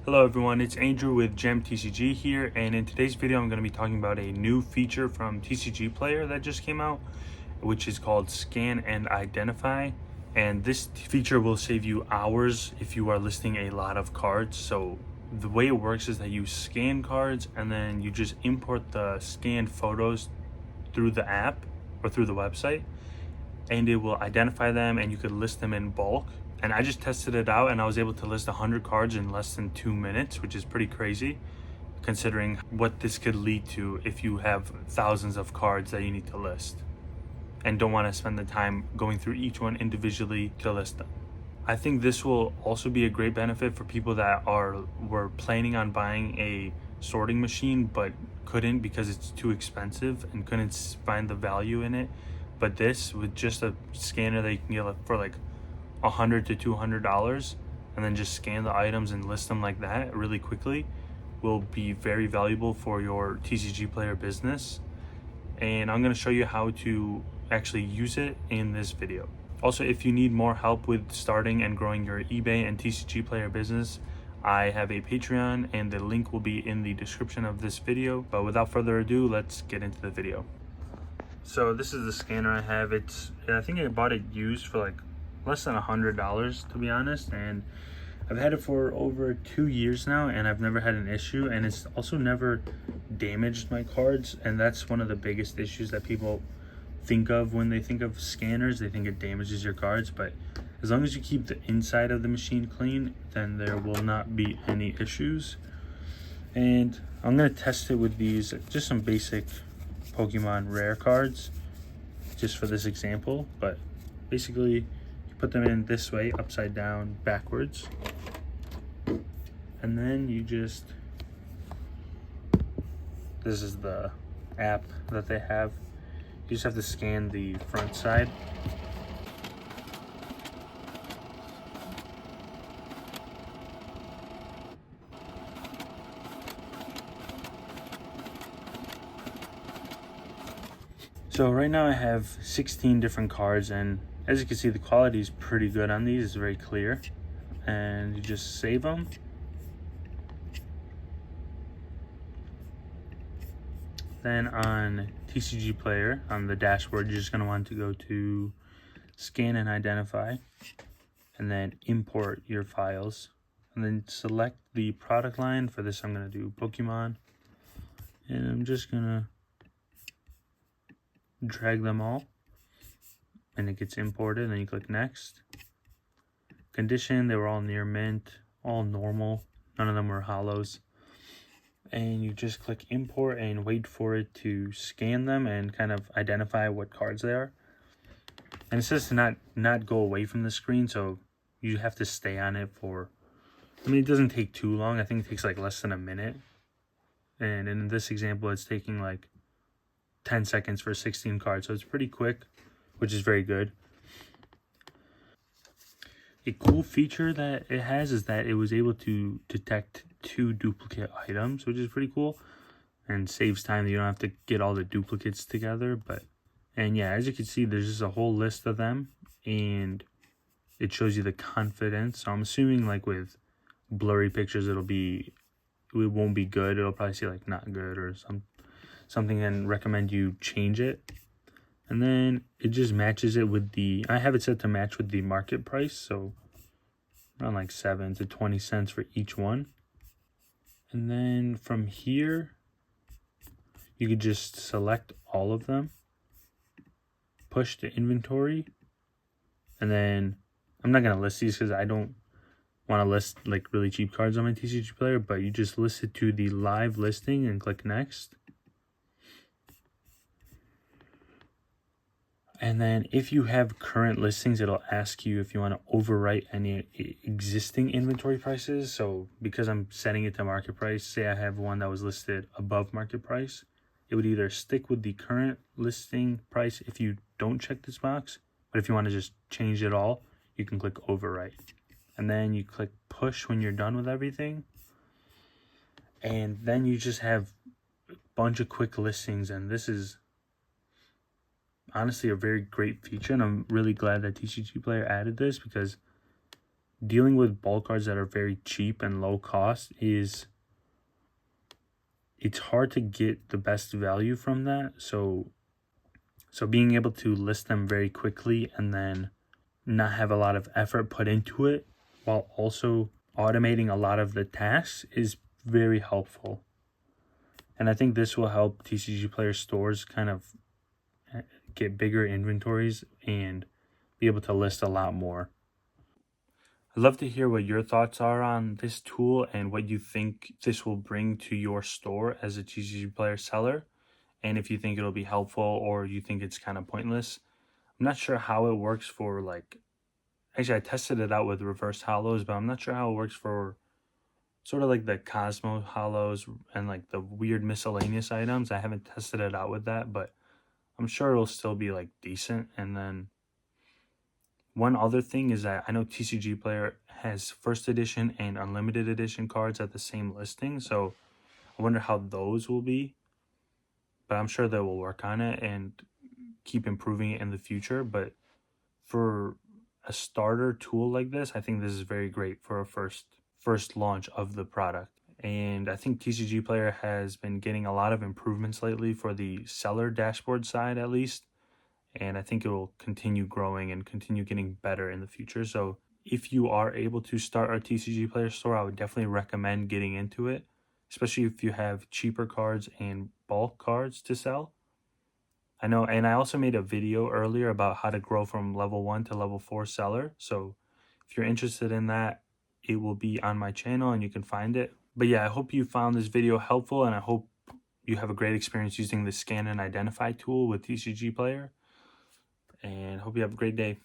Hello everyone, it's Andrew with Gem TCG here, and in today's video I'm going to be talking about a new feature from TCGPlayer that just came out, which is called Scan and Identify. And this feature will save you hours if you are listing a lot of cards. So the way it works is that you scan cards and then you just import the scanned photos through the app or through the website, and it will identify them and you could list them in bulk. And I just tested it out and I was able to list 100 cards in less than 2 minutes, which is pretty crazy considering what this could lead to if you have thousands of cards that you need to list and don't want to spend the time going through each one individually to list them. I think this will also be a great benefit for people that were planning on buying a sorting machine but couldn't because it's too expensive and couldn't find the value in it. But this, with just a scanner that you can get for like $100 to $200 and then just scan the items and list them like that really quickly, will be very valuable for your TCGPlayer business. And I'm going to show you how to actually use it in this video. Also, if you need more help with starting and growing your eBay and TCGPlayer business, I have a Patreon and the link will be in the description of this video. But without further ado, let's get into the video. So this is the scanner I have. I think I bought it used for like less than $100 to be honest, and I've had it for over 2 years now and I've never had an issue, and it's also never damaged my cards. And that's one of the biggest issues that people think of when they think of scanners. They think it damages your cards, but as long as you keep the inside of the machine clean, then there will not be any issues. And I'm going to test it with these, just some basic Pokemon rare cards just for this example. But basically you put them in this way, upside down, backwards, and then you just, this is the app that they have, you just have to scan the front side. So right now I have 16 different cards, and as you can see the quality is pretty good on these. It's very clear, and you just save them. Then on TCGPlayer, on the dashboard, you're just going to want to go to Scan and Identify and then import your files, and then select the product line. For this I'm going to do Pokemon, and I'm just going to drag them all and it gets imported, and then you click next. Condition, they were all near mint, all normal, none of them were hollows. And you just click import and wait for it to scan them and kind of identify what cards they are. And it says to not go away from the screen, so you have to stay on it for, I mean, it doesn't take too long. I think it takes like less than a minute, and in this example it's taking like 10 seconds for 16 cards, so it's pretty quick, which is very good. A cool feature that it has is that it was able to detect 2 duplicate items, which is pretty cool and saves time. You don't have to get all the duplicates together. And yeah, as you can see, there's just a whole list of them and it shows you the confidence. So I'm assuming like with blurry pictures it won't be good. It'll probably say like not good or something and recommend you change it. And then it just matches it with I have it set to match with the market price, so around like 7 to 20 cents for each one. And then from here you could just select all of them, push to inventory, and then I'm not going to list these because I don't want to list like really cheap cards on my TCGPlayer, but you just list it to the live listing and click next. And then if you have current listings, it'll ask you if you want to overwrite any existing inventory prices. So because I'm setting it to market price, say I have one that was listed above market price, it would either stick with the current listing price if you don't check this box, but if you want to just change it all, you can click overwrite. And then you click push when you're done with everything. And then you just have a bunch of quick listings, and this is honestly a very great feature, and I'm really glad that TCGPlayer added this because dealing with bulk cards that are very cheap and low cost it's hard to get the best value from that. So being able to list them very quickly and then not have a lot of effort put into it while also automating a lot of the tasks is very helpful. And I think this will help TCG Player stores kind of get bigger inventories and be able to list a lot more. I'd love to hear what your thoughts are on this tool and what you think this will bring to your store as a TCG Player seller, and if you think it'll be helpful or you think it's kind of pointless. I'm not sure how it works for actually I tested it out with reverse hollows, but I'm not sure how it works for sort of like the Cosmo hollows and like the weird miscellaneous items. I haven't tested it out with that, but I'm sure it'll still be like decent. And then one other thing is that I know TCG Player has first edition and unlimited edition cards at the same listing, so I wonder how those will be. But I'm sure they will work on it and keep improving it in the future. But for a starter tool like this, I think this is very great for a first launch of the product. And I think TCG Player has been getting a lot of improvements lately for the seller dashboard side, at least. And I think it will continue growing and continue getting better in the future. So if you are able to start a TCG Player store, I would definitely recommend getting into it, especially if you have cheaper cards and bulk cards to sell. I know, and I also made a video earlier about how to grow from level 1 to level 4 seller. So if you're interested in that, it will be on my channel and you can find it. But yeah, I hope you found this video helpful, and I hope you have a great experience using the Scan and Identify tool with TCG Player. And hope you have a great day.